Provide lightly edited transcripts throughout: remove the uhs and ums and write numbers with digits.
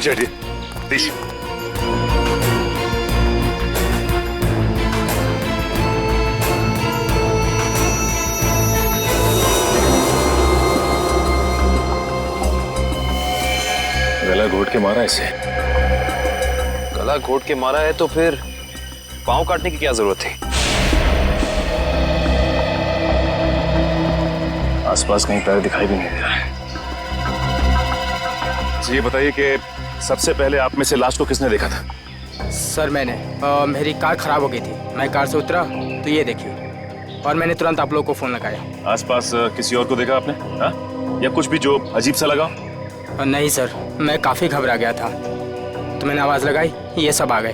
नीचे हटिए प्लीज। गला घोट के मारा इसे। गला घोट के मारा है तो फिर पाँव काटने की क्या जरूरत थी? आसपास कहीं पैर दिखाई भी नहीं दे रहा है। ये बताइए कि सबसे पहले आप में से लाश को किसने देखा था? सर मैंने मेरी कार खराब हो गई थी, मैं कार से उतरा तो ये देखिए, और मैंने तुरंत आप लोगों को फोन लगाया। आसपास किसी और को देखा आपने? हाँ? या कुछ भी जो अजीब सा लगा? नहीं सर, मैं काफी घबरा गया था तो मैंने आवाज लगाई, ये सब आ गए।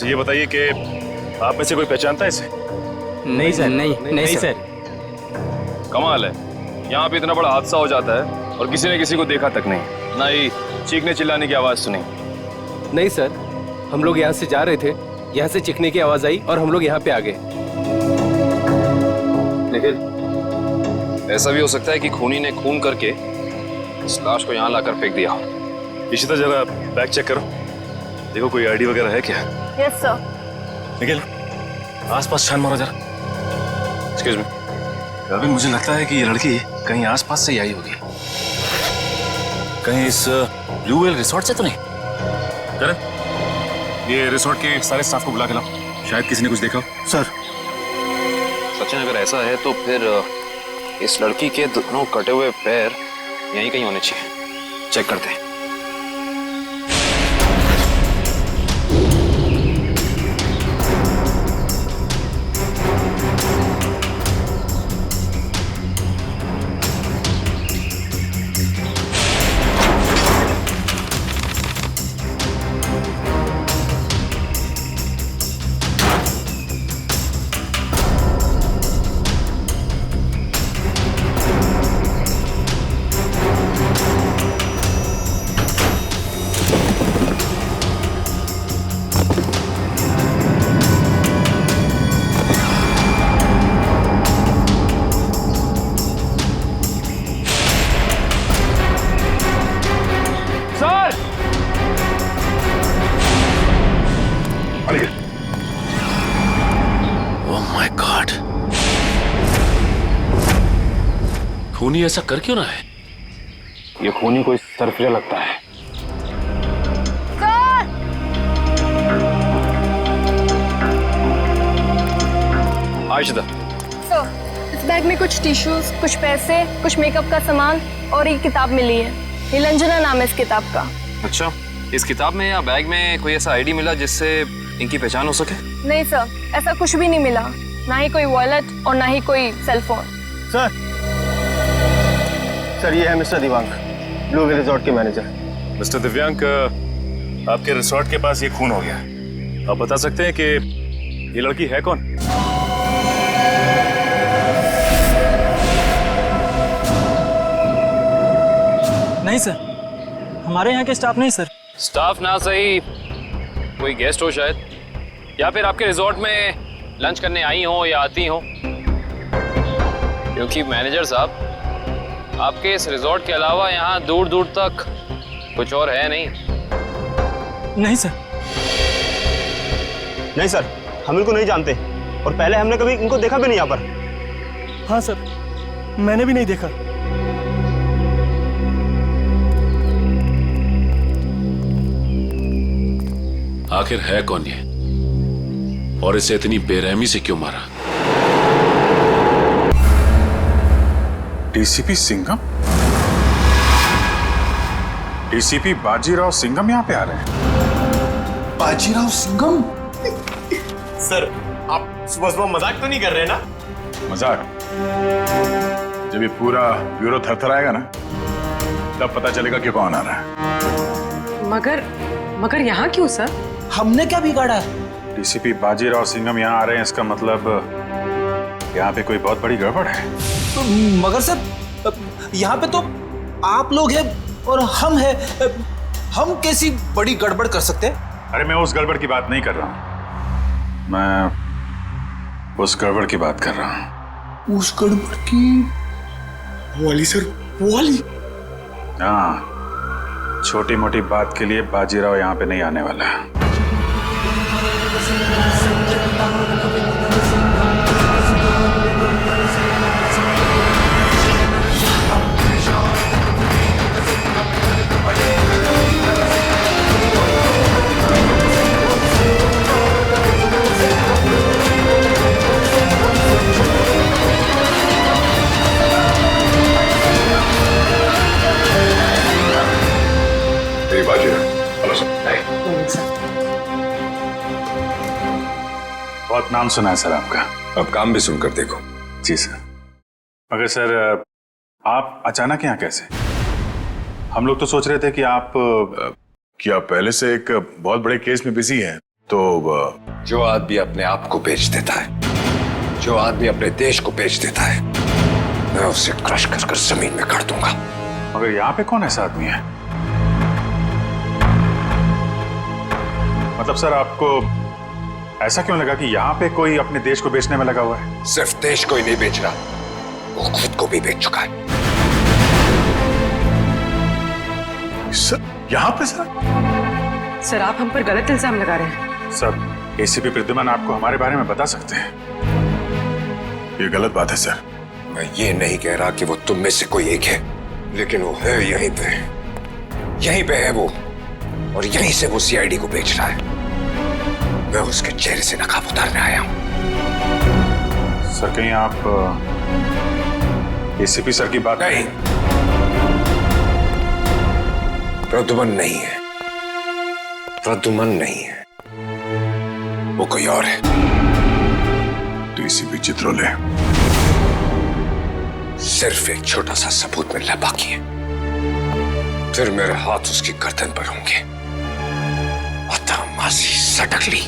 ये बताइए कि आप में से कोई पहचानता है इसे? नहीं सर, नहीं सर। कमाल है, यहाँ पे इतना बड़ा हादसा हो जाता है और किसी ने किसी को देखा तक नहीं, ना ही चीखने चिल्लाने की आवाज सुनी। नहीं सर, हम लोग यहाँ से जा रहे थे, यहाँ से चीखने की आवाज आई और हम लोग यहाँ पे आ गए। लेकिन ऐसा भी हो सकता है कि खूनी ने खून करके इस लाश को यहाँ लाकर फेंक दिया। इसी तरह जरा बैग चेक करो, देखो कोई आईडी वगैरह है क्या? Yes sir. निखिल, आसपास छान मारो जरा। Excuse me. अभी मुझे लगता है कि ये लड़की कहीं आसपास से ही आई होगी। कहीं इस ब्लू व्हेल रिसोर्ट से तो नहीं? करण, ये रिसोर्ट के सारे स्टाफ को बुला के लाओ, शायद किसी ने कुछ देखा हो। सर। सचिन, अगर ऐसा है तो फिर इस लड़की के दोनों कटे हुए पैर यहीं कहीं होने चाहिए। चेक करते हैं। खूनी ऐसा कर क्यों ना है? ये खूनी कोई सरफिरा लगता है। आयशा, सर, इस बैग में कुछ टिश्यूज, कुछ पैसे, कुछ मेकअप का सामान और एक किताब मिली है। नीलांजना नाम है इस किताब का। अच्छा, इस किताब में या बैग में कोई ऐसा आईडी मिला जिससे इनकी पहचान हो सके? नहीं सर, ऐसा कुछ भी नहीं मिला, ना ही कोई वॉलेट और ना ही कोई सेल फोन। सर, ये है मिस्टर दिव्यांग, ब्लू व्हेल रिजॉर्ट के मैनेजर। मिस्टर दिव्यांग, आपके रिसोर्ट के पास ये खून हो गया, आप बता सकते हैं कि ये लड़की है कौन? नहीं सर, हमारे यहाँ के स्टाफ नहीं सर। स्टाफ ना सही, कोई गेस्ट हो शायद, या फिर आपके रिजॉर्ट में लंच करने आई हो या आती हो, क्योंकि मैनेजर साहब आपके इस रिजॉर्ट के अलावा यहाँ दूर दूर तक कुछ और है नहीं। नहीं सर। नहीं सर, हम इनको नहीं जानते और पहले हमने कभी इनको देखा भी नहीं यहाँ पर। हाँ सर, मैंने भी नहीं देखा। आखिर है कौन ये और इसे इतनी बेरहमी से क्यों मारा? डीसीपी सिंघम? डीसीपी बाजीराव सिंघम यहाँ पे आ रहे हैं? बाजीराव सिंघम? सर, आप सुबह सुबह मजाक तो नहीं कर रहे ना? मजाक? जब ये पूरा ब्यूरो थरथराएगा ना, तब पता चलेगा कि कौन आ रहा है। मगर यहाँ क्यों सर? हमने क्या बिगाड़ा? डीसीपी बाजीराव सिंघम यहाँ आ रहे हैं, इसका मतलब यहाँ पे कोई बहुत बड़ी गड़बड़ है। मगर सर, यहाँ पे तो आप लोग हैं और हम हैं, हम कैसी बड़ी गड़बड़ कर सकते हैं? अरे मैं उस गड़बड़ की बात नहीं कर रहा हूँ, मैं उस गड़बड़ की बात कर रहा हूँ। उस गड़बड़ की? वाली सर, वाली? हाँ, छोटी मोटी बात के लिए बाजीराव यहाँ पे नहीं आने वाला। बहुत नाम सुना है सर आपका। अब काम भी सुनकर देखो। जी सर। मगर सर आप अचानक यहाँ कैसे? हम लोग तो सोच रहे थे कि आप पहले से एक बहुत बड़े केस में बिजी हैं, तो जो आदमी अपने आप को बेच देता है, जो आदमी अपने देश को बेच देता है, मैं उसे क्रश कर कर जमीन में गाड़ दूंगा। मगर यहाँ पे कौन ऐसा आदमी है? मतलब सर आपको ऐसा क्यों लगा कि यहाँ पे कोई अपने देश को बेचने में लगा हुआ है? सिर्फ देश को ही नहीं बेच रहा, वो खुद को भी बेच चुका है। सर यहाँ पे सर आप हम पर गलत इल्जाम लगा रहे हैं। सर एसीपी प्रद्युमन आपको हमारे बारे में बता सकते हैं। ये गलत बात है सर। मैं ये नहीं कह रहा कि वो तुम में से कोई एक है, लेकिन वो है यहीं पे है वो, और यहीं से वो सीआईडी को बेच रहा है। मैं उसके चेहरे से नकाब उतारने आया हूं। सर कहीं आप एसीपी सर की बात नहीं, प्रद्युमन नहीं है, प्रद्युमन नहीं है, वो कोई और है। एसीपी चित्रोले सिर्फ एक छोटा सा सबूत मिलना बाकी है, फिर मेरे हाथ उसकी गर्दन पर होंगे। मासी सटकली।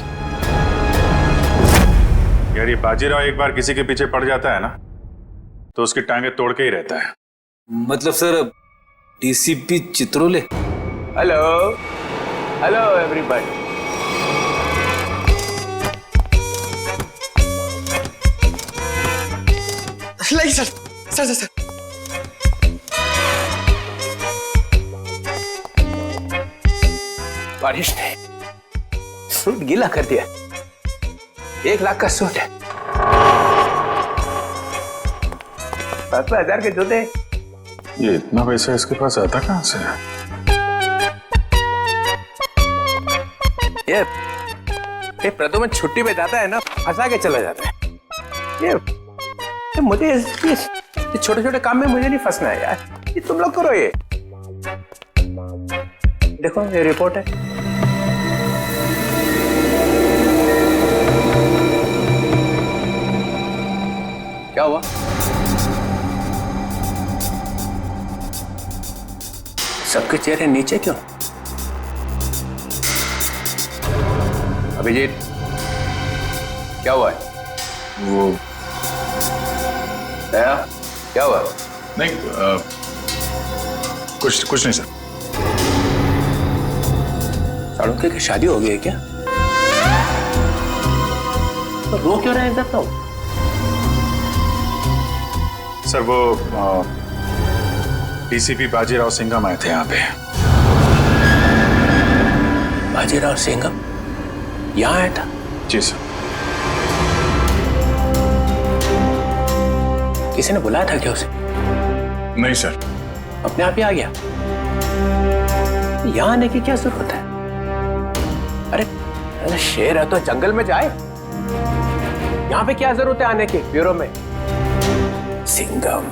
यार ये बाजीराव एक बार किसी के पीछे पड़ जाता है ना, तो उसकी टांगे तोड़ के ही रहता है। मतलब sir DCP Chitrole. Hello hello everybody. नहीं सर। बारिश ने सूट गीला कर दिया। 1 लाख का सूट है, 5,000 के जूते। ये इतना पैसा इसके पास आता कहां से? ये प्रद्युमन छुट्टी पे जाता है ना, फंसा के चला जाता है। ये मुझे ये छोटे छोटे काम में मुझे नहीं फंसना है यार। ये तुम लोग करो। ये देखो ये रिपोर्ट है। क्या हुआ? सबके चेहरे नीचे क्यों? अभिजीत क्या हुआ है? वो दया क्या हुआ? नहीं कुछ नहीं सर। साड़ुके की शादी हो गई है क्या? तो रो क्यों रहे हैं इधर? तो सर वो डीसीपी बाजीराव सिंघम आए थे यहाँ पे। बाजीराव सिंघम यहाँ आया था? जी सर। किसी ने बुलाया था क्या उसे? नहीं सर। अपने आप ही आ गया? यहाँ आने की क्या जरूरत है? अरे शेर है तो जंगल में जाए, यहाँ पे क्या जरूरत है आने की ब्यूरो में? सिंघम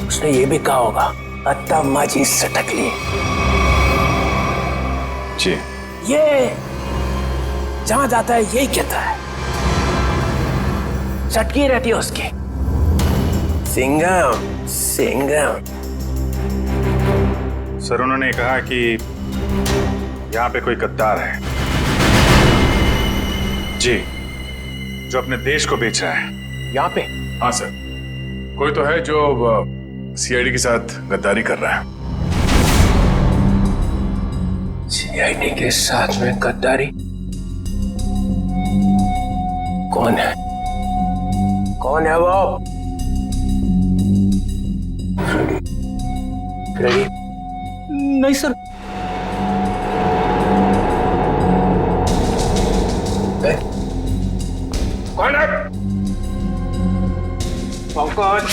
उसने ये भी कहा होगा अत्ता माजी सटकली। जी। ये जहां जाता है यही कहता है, चटकी रहती है उसकी। सिंघम सर उन्होंने कहा कि यहाँ पे कोई गद्दार है जी, जो अपने देश को बेच रहा है यहाँ पे। हाँ सर, कोई तो है जो सीआईडी के साथ गद्दारी कर रहा है। सीआईडी के साथ में गद्दारी? कौन है वो? रेडी? नहीं सर। कौन है? पंकज।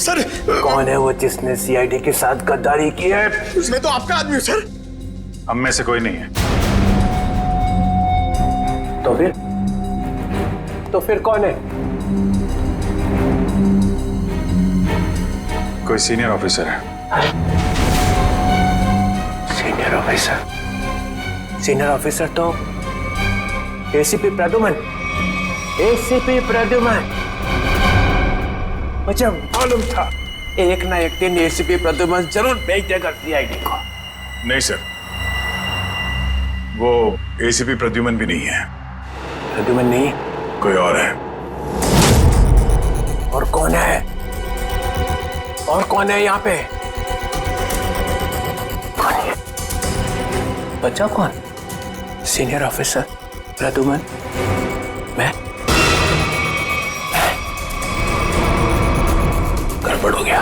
सर कौन है वो जिसने सीआईडी के साथ गद्दारी की है? मैं तो आपका आदमी हूँ सर। हम में से कोई नहीं है। तो फिर कौन है? कोई सीनियर ऑफिसर है। Senior officer? सीनियर ऑफिसर तो एसीपी प्रद्युमन। एसीपी प्रद्युमन, मुझे मालूम था एक ना एक दिन एसीपी प्रद्युमन जरूर भेज देगा सीआईडी को। नहीं सर, वो एसीपी प्रद्युमन भी नहीं है। प्रद्युमन नहीं? कोई और है। और कौन है? और कौन है यहाँ पे? कौन है? बच्चा कौन? सीनियर ऑफिसर प्रद्युमन, मैं? गड़बड़ हो गया।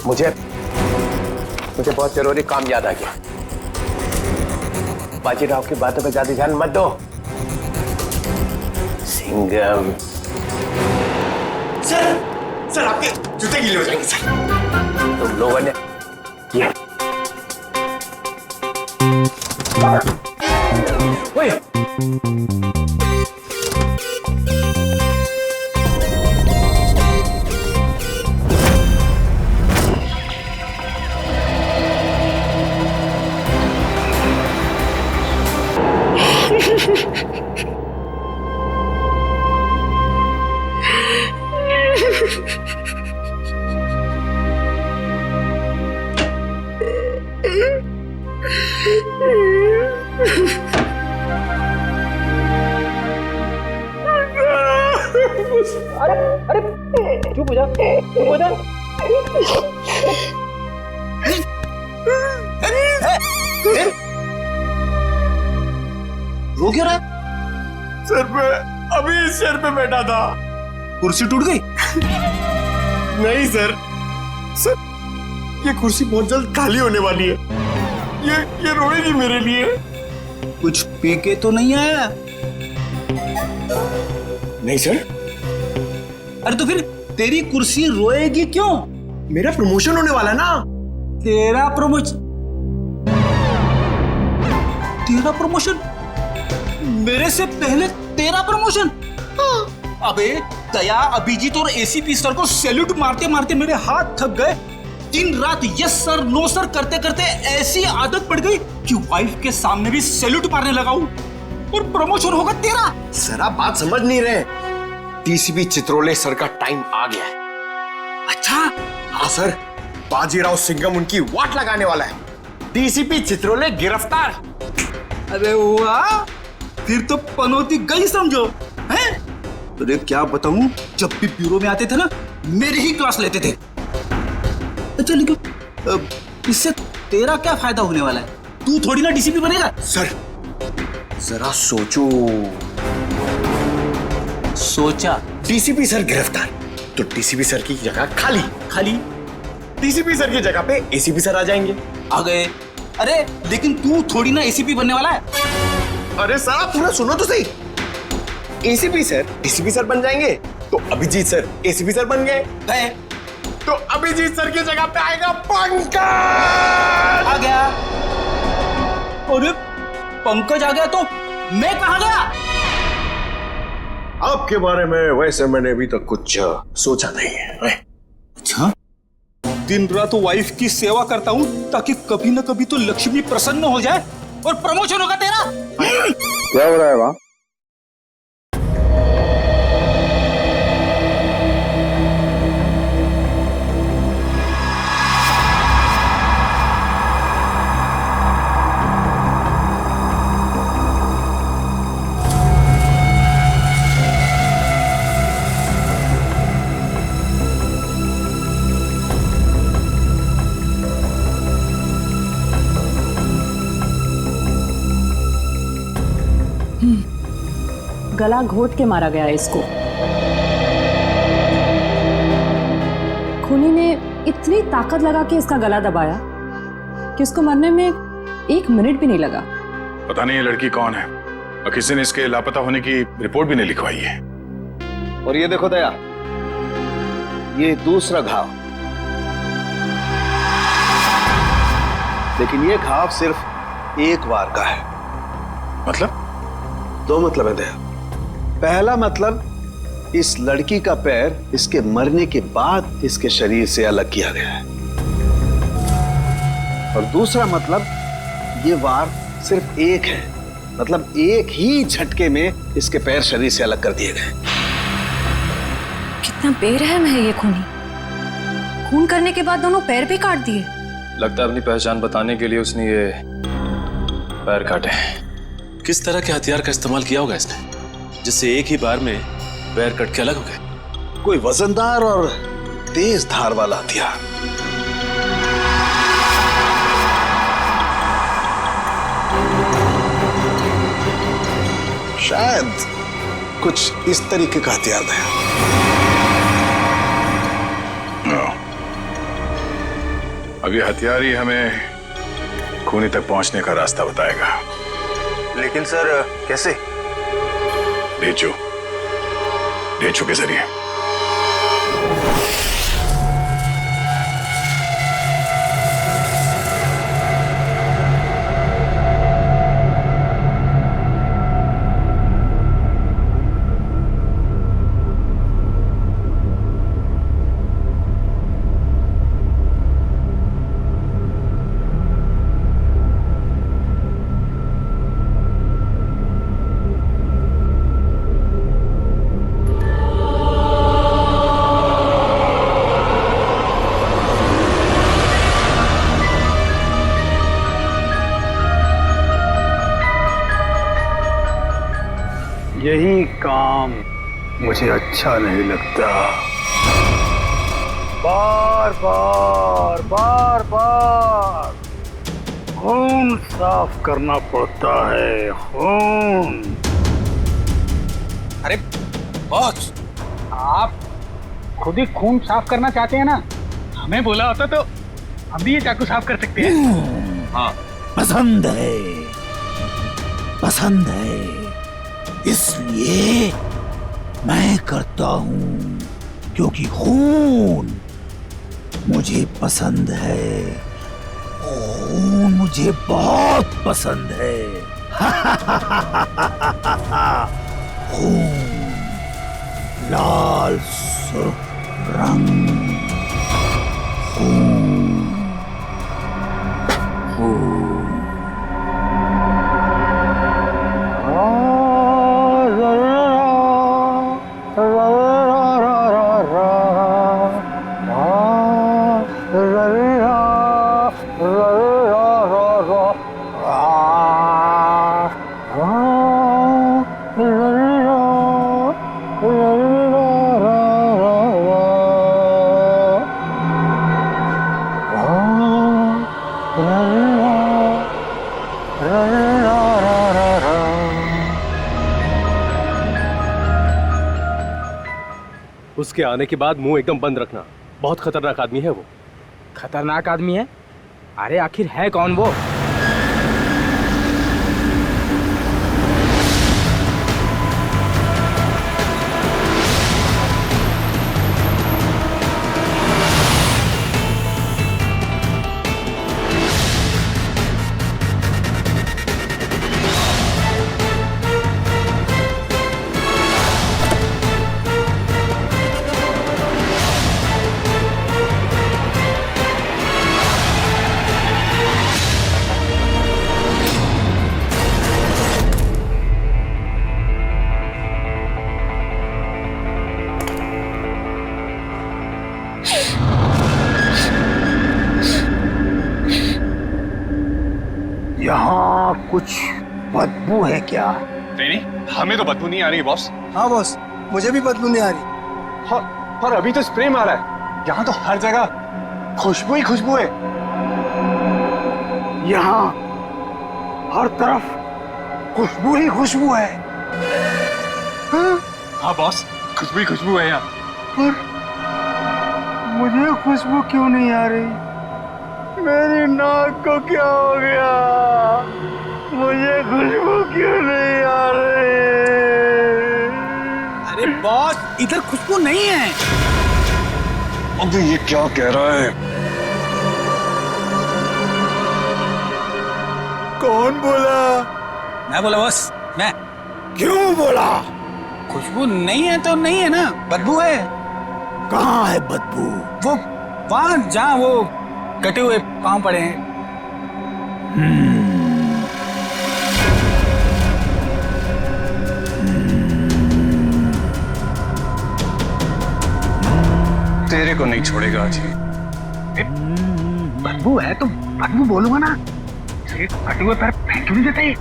मुझे बहुत जरूरी काम याद आ गया। बाजीराव की बातों पे ज्यादा ध्यान मत दो। सिंघम। सर आपके जूते गीले हो जाएंगे सर। तुम लोगों ने ये ओए, चुप हो जा, चुप हो जा। रो क्यों रहा? सर मैं अभी इस चेयर पे बैठा था। कुर्सी टूट गई? नहीं सर, सर ये कुर्सी बहुत जल्द खाली होने वाली है। ये रोएगी मेरे लिए। कुछ पी के तो नहीं आया? नहीं सर। अरे तो फिर तेरी कुर्सी रोएगी क्यों? मेरा प्रमोशन होने वाला है ना। तेरा प्रमोशन? तेरा प्रमोशन? मेरे से पहले तेरा प्रमोशन? अबे दया, अभिजीत और एसीपी सर को सैल्यूट मारते मारते मेरे हाथ थक गए। दिन रात यस सर नो सर करते करते ऐसी आदत पड़ गई कि वाइफ के सामने भी सैल्यूट मारने लगा हूं। और प्रमोशन होगा तेरा। सर आप बात समझ नहीं रहे। डीसीपी चित्रोले सर का टाइम आ गया है। अच्छा? हाँ सर, बाजीराव सिंघम उनकी वाट लगाने वाला है। डीसीपी चित्रोले गिरफ्तार। अरे वाह, फिर तो पनौती गई समझो। हैं? अरे क्या बताऊं, जब भी ब्यूरो में आते थे ना, मेरी ही क्लास लेते थे। अच्छा लेकिन इससे तेरा क्या फायदा होने वाला है? तू थोड़ी ना डीसीपी बनेगा। सर जरा सोचो। सोचा? डीसीपी सर गिरफ्तार तो डीसीपी सर की जगह खाली। खाली? डीसीपी सर की जगह पे एसीपी सर आ जाएंगे। आ गए। अरे लेकिन तू थोड़ी ना एसीपी बनने वाला है। अरे सर आप पूरा सुनो तो सही। एसीपी सर डीसीपी सर बन जाएंगे तो अभिजीत सर एसीपी सर बन गए। तो अभिजीत सर की जगह पे आएगा पंकज। आ गया। अरे पंकज आ गया तो मैं कहाँ गया? आपके बारे में वैसे मैंने अभी तक कुछ सोचा नहीं है। अच्छा, दिन रात वाइफ की सेवा करता हूँ ताकि कभी ना कभी तो लक्ष्मी प्रसन्न हो जाए और प्रमोशन होगा तेरा। क्या हो रहा है वहां? गला घोट के मारा गया है इसको। खूनी ने इतनी ताकत लगा के इसका गला दबाया कि उसको मरने में 1 मिनट भी नहीं लगा। पता नहीं ये लड़की कौन है और किसी ने इसके लापता होने की रिपोर्ट भी नहीं लिखवाई है। और ये देखो दया, ये दूसरा घाव, लेकिन ये घाव सिर्फ एक वार का है। मतलब? 2 मतलब है दया। पहला मतलब, इस लड़की का पैर इसके मरने के बाद इसके शरीर से अलग किया गया है। और दूसरा मतलब, ये वार सिर्फ एक है, मतलब एक ही झटके में इसके पैर शरीर से अलग कर दिए गए। कितना बेरहम है ये खूनी। खून करने के बाद दोनों पैर भी काट दिए। लगता है अपनी पहचान बताने के लिए उसने ये पैर काटे। किस तरह के हथियार का इस्तेमाल किया होगा इसने, जिससे एक ही बार में पैर कट के अलग हो गए? कोई वजनदार और तेज धार वाला हथियार। शायद कुछ इस तरीके का हथियार है। अब ये हथियार ही हमें खूनी तक पहुंचने का रास्ता बताएगा। लेकिन सर कैसे? ढेंचू के जरिए। यही काम मुझे अच्छा नहीं लगता। बार बार खून साफ करना पड़ता है, खून। अरे बॉस, आप खुद ही खून साफ करना चाहते हैं ना? हमें बोला होता तो हम भी ये चाकू साफ कर सकते हैं। हाँ, पसंद है, इसलिए मैं करता हूं, क्योंकि खून मुझे पसंद है। खून मुझे बहुत पसंद है। खून, लाल सुर्ख रंग, खून। उसके आने के बाद मुंह एकदम बंद रखना। बहुत खतरनाक आदमी है वो। खतरनाक आदमी है? अरे आखिर है कौन वो? यहाँ कुछ बदबू है क्या? नहीं, हमें तो बदबू नहीं आ रही बॉस। हाँ बॉस, मुझे भी बदबू नहीं आ रही। हाँ, पर अभी तो स्प्रे मारा है। यहाँ तो हर जगह खुशबू ही खुशबू है। यहाँ हर तरफ खुशबू ही खुशबू है। हाँ बॉस, खुशबू ही खुशबू है यहाँ। पर मुझे खुशबू क्यों नहीं आ रही? मेरी नाक को क्या हो गया? मुझे खुशबू क्यों नहीं आ रही? अरे बॉस, इधर खुशबू नहीं है। अबे ये क्या कह रहा है? कौन बोला? मैं बोला बॉस, मैं। क्यों बोला? खुशबू नहीं है तो नहीं है ना, बदबू है। कहाँ है बदबू? वो वहां जहाँ वो कटे हुए पांव पड़े हैं। तेरे को नहीं छोड़ेगा आज ही। बदबू है तो बदबू बोलूंगा ना। कटे हुए पैर फेंक क्यों नहीं देते?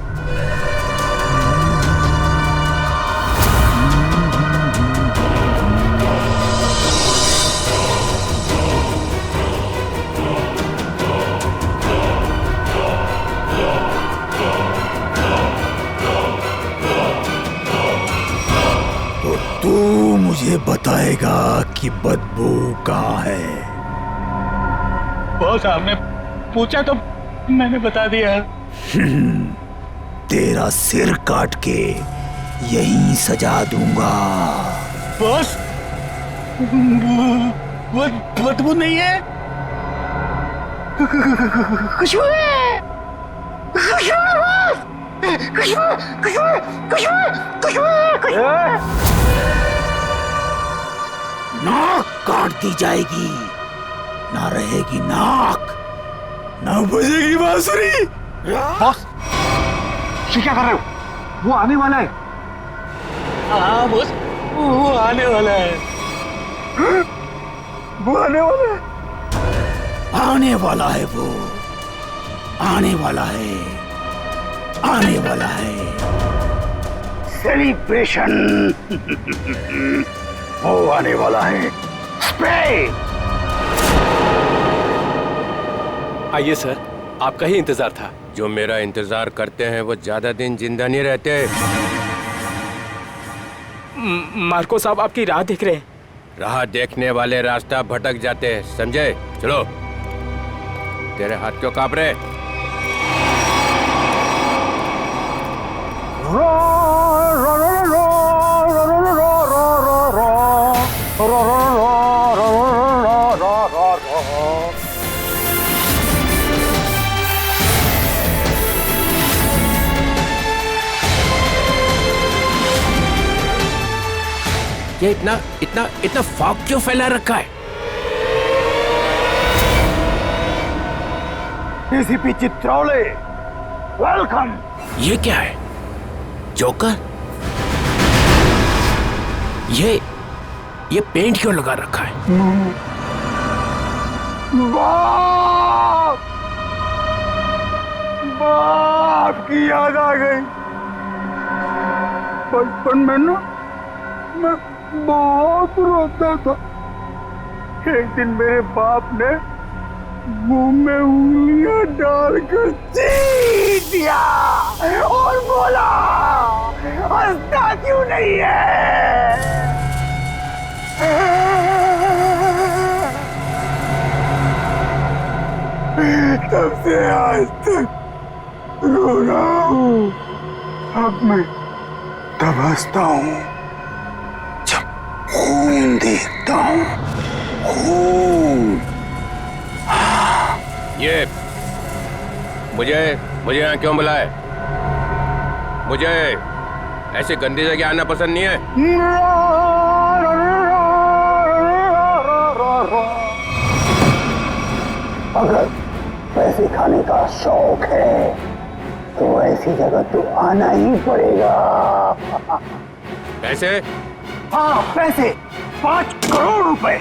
तो तू मुझे बताएगा कि बदबू कहाँ है? बॉस, आपने पूछा तो मैंने बता दिया। तेरा सिर काट के यहीं सजा दूंगा। बॉस, बदबू नहीं है, खुशबू है। नाक काट दी जाएगी, ना रहेगी नाक, ना बजेगी बांसुरी। बॉस, क्या कर रहे हो? वो आने वाला है। हाँ बॉस, वो आने वाला है। वो आने वाला है? आने वाला है वो, आने वाला है, आने वाला है। सेलिब्रेशन वो आने वाला है। स्प्रे। आइए सर, आपका ही इंतजार था। जो मेरा इंतजार करते हैं वो ज्यादा दिन जिंदा नहीं रहते। मार्को साहब आपकी राह देख रहे हैं। राह देखने वाले रास्ता भटक जाते हैं, समझे? चलो। तेरे हाथ क्यों कांप रहे? ये इतना इतना इतना फॉग क्यों फैला रखा है? ACP Chitraule, welcome. ये क्या है? जोकर? ये पेंट क्यों लगा रखा है? बाप की याद आ गई। बचपन में ना मैं बहुत रोता था। एक दिन मेरे बाप ने मुंह में उंगलियां डालकर चीर दिया और बोला, हंसता क्यों नहीं है? तब से आज तक रो रहा हूँ। अब मैं तब हंसता हूँ जब खून देखता हूँ। खून। ये मुझे यहाँ क्यों बुलाए? मुझे ऐसे गंदी जगह आना पसंद नहीं है। अगर पैसे खाने का शौक है तो ऐसी जगह तो आना ही पड़ेगा। पैसे? हाँ पैसे, 5 करोड़ रुपए।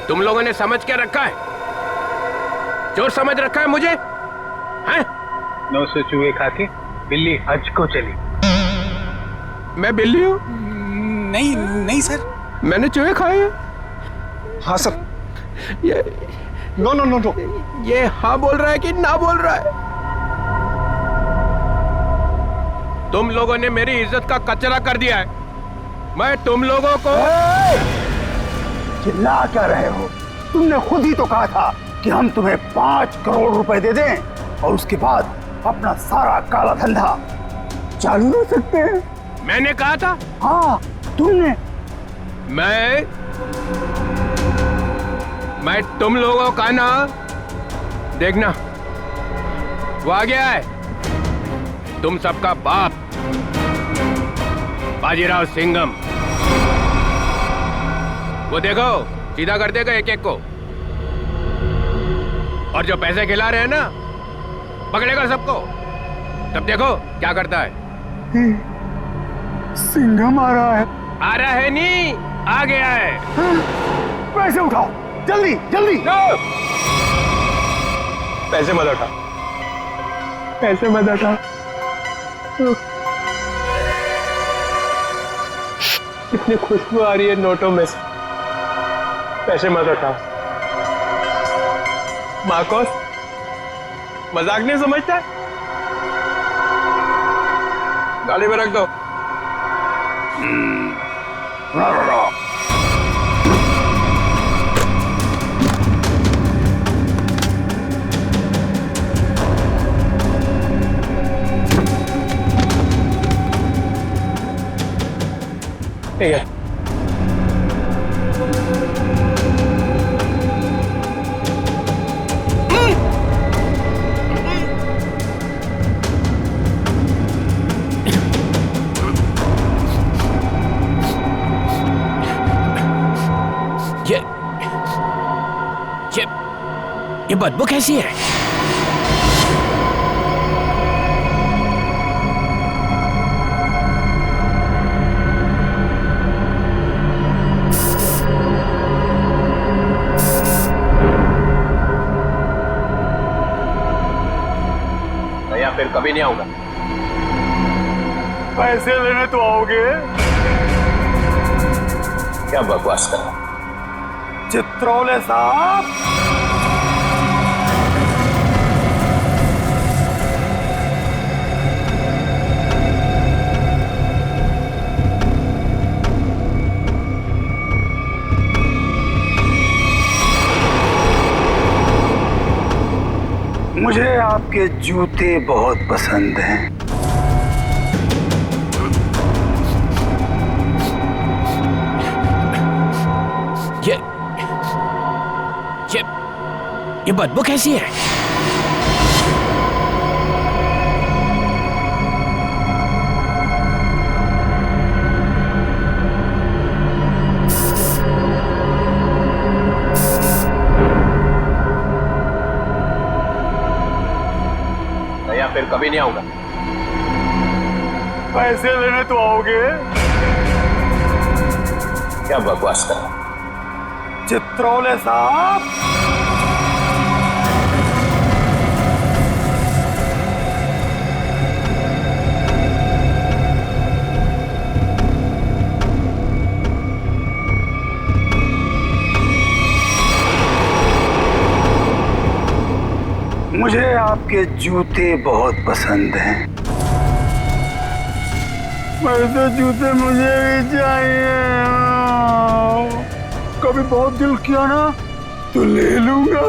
तुम लोगों ने समझ क्या रखा है? चोर समझ रखा है मुझे? हैं? 900 चूहे खा के बिल्ली हज को चली। मैं बिल्ली हूँ? नहीं नहीं सर, मैंने चूहे खाए हैं। हाँ sir. No no no no. ये हाँ बोल रहा है कि ना बोल रहा है? तुम लोगों ने मेरी इज्जत का कचरा कर दिया है। मैं तुम लोगों को चिल्ला क्या रहे हो? तुमने खुद ही तो कहा था कि हम तुम्हें 5 करोड़ रुपए दे दें और उसके बाद अपना सारा काला धंधा चालू कर सकते हैं। मैंने कहा था? हाँ तुमने। मैं तुम लोगों का ना, देखना वो आ गया है, तुम सबका बाप बाजीराव सिंघम। वो देखो सीधा कर देगा एक एक को, और जो पैसे खिला रहे हैं ना पकड़ेगा सबको। तब देखो क्या करता है। सिंघम आ रहा है। आ रहा है नहीं, आ गया है। पैसे उठाओ जल्दी जल्दी। पैसे मत उठा, पैसे मत उठा। इतनी खुशबू आ रही है नोटों में से। पैसे मत उठा। मार्कोस मजाक नहीं समझता? गाड़ी में रख दो। ठीक है। ये बदबू कैसी है? या फिर कभी नहीं आऊंगा। पैसे लेने तो आओगे? क्या बकवास कर रहा? चित्रोले साहब, मुझे आपके जूते बहुत पसंद हैं। ये बदबू कैसी है? या फिर कभी नहीं आऊंगा। पैसे लेने तो आओगे? क्या बकवास कर रहा? चित्रोले साहब, मुझे आपके जूते बहुत पसंद हैं। वैसे जूते मुझे भी चाहिए। कभी बहुत दिल किया ना तो ले लूंगा।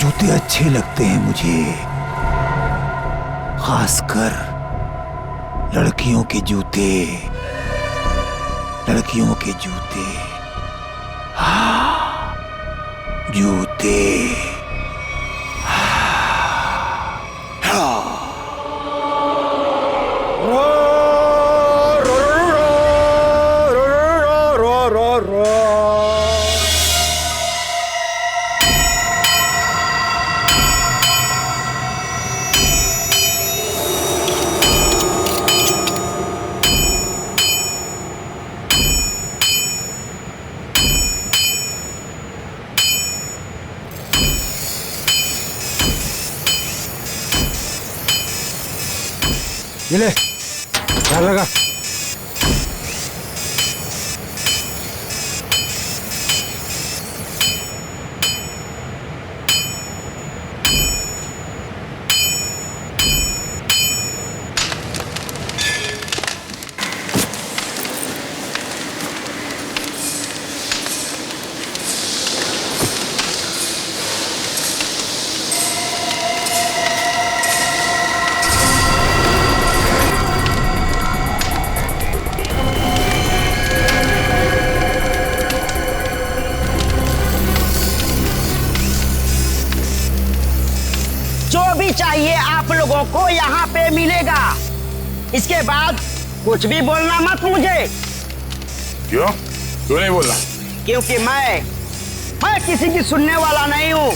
जूते अच्छे लगते हैं मुझे, खासकर लड़कियों के जूते। लड़कियों के जूते, हाँ जूते। ये ले, ध्यान लगा। चाहिए आप लोगों को यहाँ पे मिलेगा। इसके बाद कुछ भी बोलना मत मुझे। क्यों? क्यों नहीं बोलना? क्योंकि मैं किसी की सुनने वाला नहीं हूँ।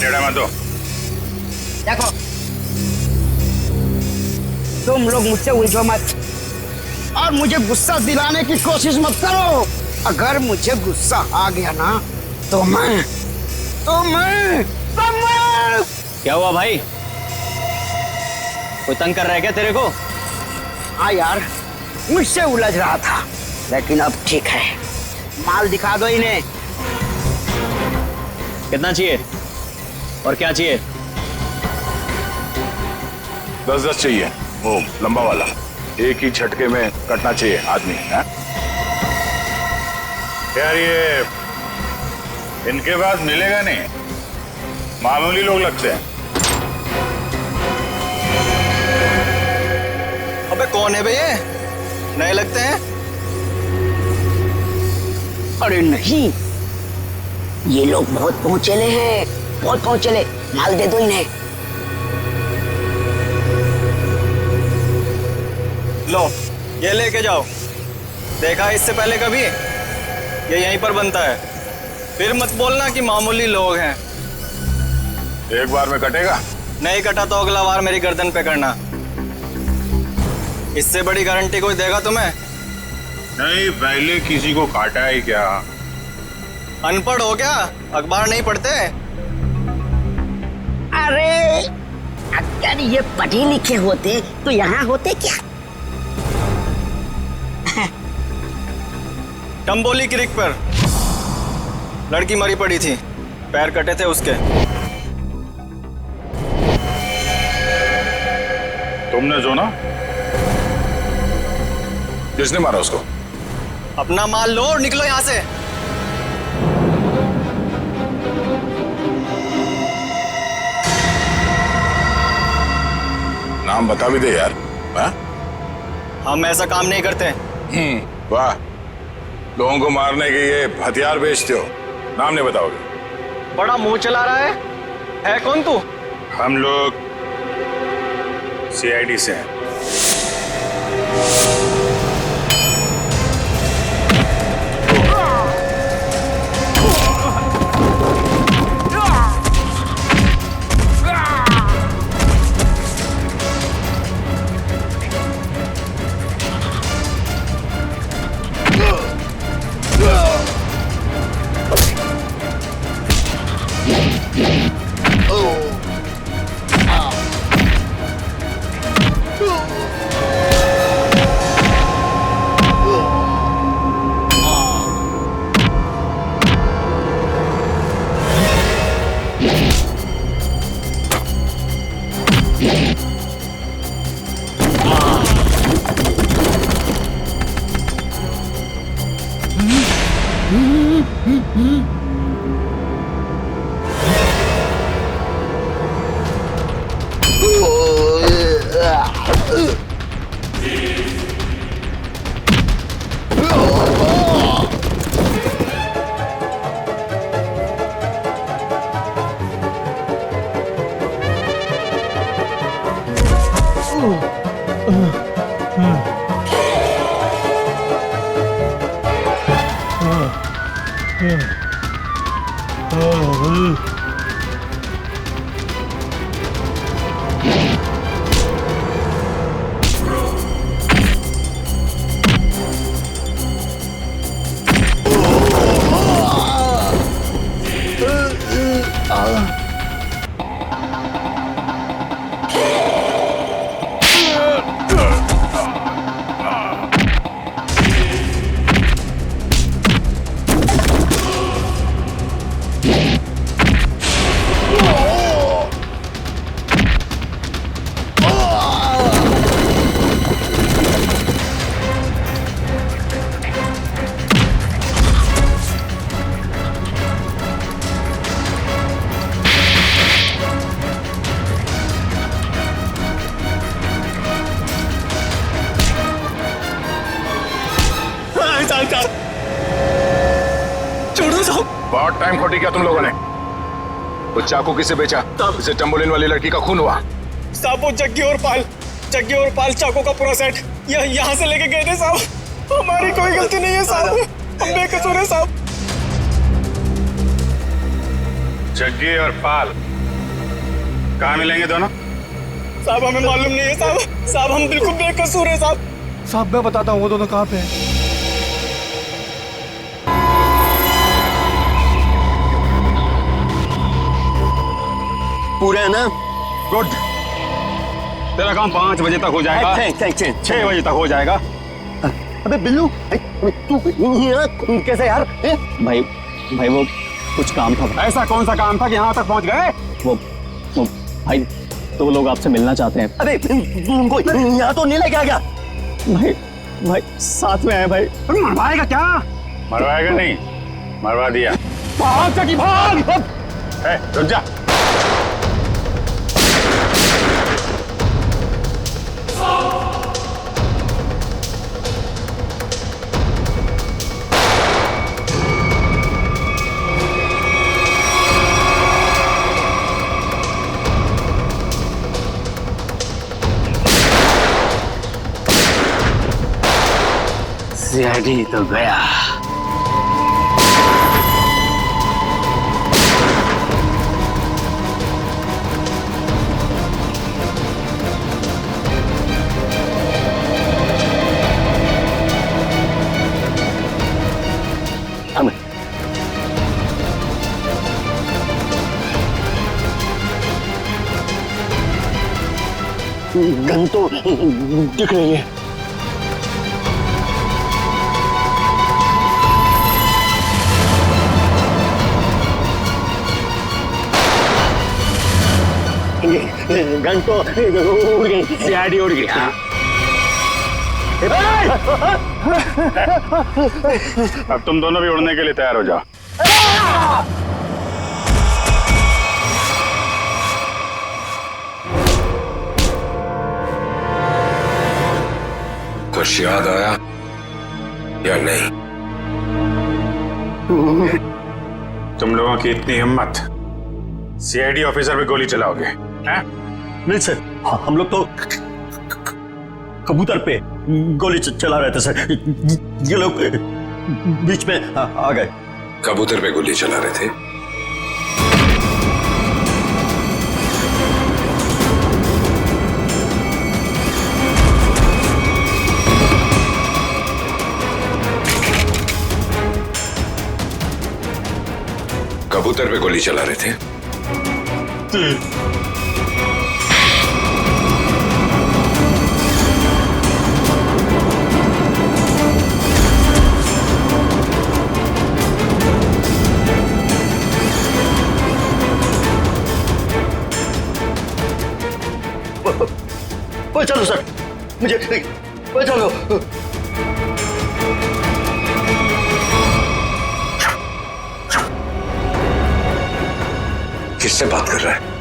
टेढ़ा मत दो। देखो, तुम लोग मुझसे उलझो मत और मुझे गुस्सा दिलाने की कोशिश मत करो। अगर मुझे गुस्सा आ गया ना तो मैं क्या हुआ भाई? कोई तंग कर रहा है क्या तेरे को? हाँ यार, मुझसे उलझ रहा था, लेकिन अब ठीक है। माल दिखा दो इन्हें। कितना चाहिए और क्या चाहिए? 10-10 चाहिए, वो लंबा वाला। एक ही झटके में कटना चाहिए आदमी है? यार ये इनके पास मिलेगा नहीं, मामूली लोग लगते हैं। अबे कौन है बे ये? नए लगते हैं। अरे नहीं, ये लोग बहुत पहुंचेले हैं, बहुत पहुंचेले। माल दे दो इन्हें। लो ये लेके जाओ। देखा इससे पहले कभी? ये यहीं पर बनता है। फिर मत बोलना कि मामूली लोग हैं। एक बार में कटेगा? नहीं कटा तो अगला बार मेरी गर्दन पे करना। इससे बड़ी गारंटी कोई देगा तुम्हें? नहीं, पहले किसी को काटा है क्या? अनपढ़ हो क्या? अखबार नहीं पढ़ते? अरे अगर ये पढ़े लिखे होते तो यहाँ होते क्या? टम्बोली क्रिक पर लड़की मरी पड़ी थी, पैर कटे थे उसके। तुमने जो ना? किसने मारा उसको? अपना माल लो और निकलो यहाँ से। नाम बता भी दे यार। हा? हम ऐसा काम नहीं करते। वाह, लोगों को मारने के ये हथियार बेचते हो, नाम नहीं बताओगे? बड़ा मुंह चला रहा है कौन तू? हम लोग CID से हैं। टाइम खोटी किया तुम लोगों ने। वो चाकू किसे बेचा? इसे टम्बोलिन वाली लड़की का खून हुआ। साहब वो जग्गी और पाल चाकू का पूरा सेट यहाँ से लेके गए थे साहब। हमारी कोई गलती नहीं है साहब, हम बेकसूर है साहब। जग्गी और पाल कहाँ मिलेंगे दोनों? साहब हमें मालूम नहीं है साहब, साहब हम बिल्कुल बेकसूर है साहब। साहब मैं बताता हूँ वो दोनों कहाँ पे हैं। पूरे है ना? गुड, तेरा काम 5 बजे तक हो जाएगा। 6 बजे तक हो जाएगा। अबे बिल्लू तू कैसे यार? भाई वो कुछ काम था। ऐसा कौन सा काम था कि यहाँ तक पहुँच गए? वो भाई 2 लोग आपसे मिलना चाहते हैं। अरे उनको यहाँ तो नहीं लेके आ गया? भाई साथ में है भाई। मरवाएगा क्या? मरवाएगा नहीं, मरवा दिया। भाग जगी भाग। रुक जा। सीआईडी तो गया। गन तो दिख रही है। गन तो उड़ गई, सीआईडी उड़ गई। अब तुम दोनों भी उड़ने के लिए तैयार हो जाओ। कुछ याद आया या नहीं? तुम लोगों की इतनी हिम्मत, सीआईडी ऑफिसर पे गोली चलाओगे? हैं? नहीं सर, हम लोग तो कबूतर पे गोली चला रहे थे सर। ये लोग बीच में आ गए। कबूतर पे गोली चला रहे थे? कबूतर पे गोली चला रहे थे? चलो सर, मुझे चलो। किससे बात कर रहा है?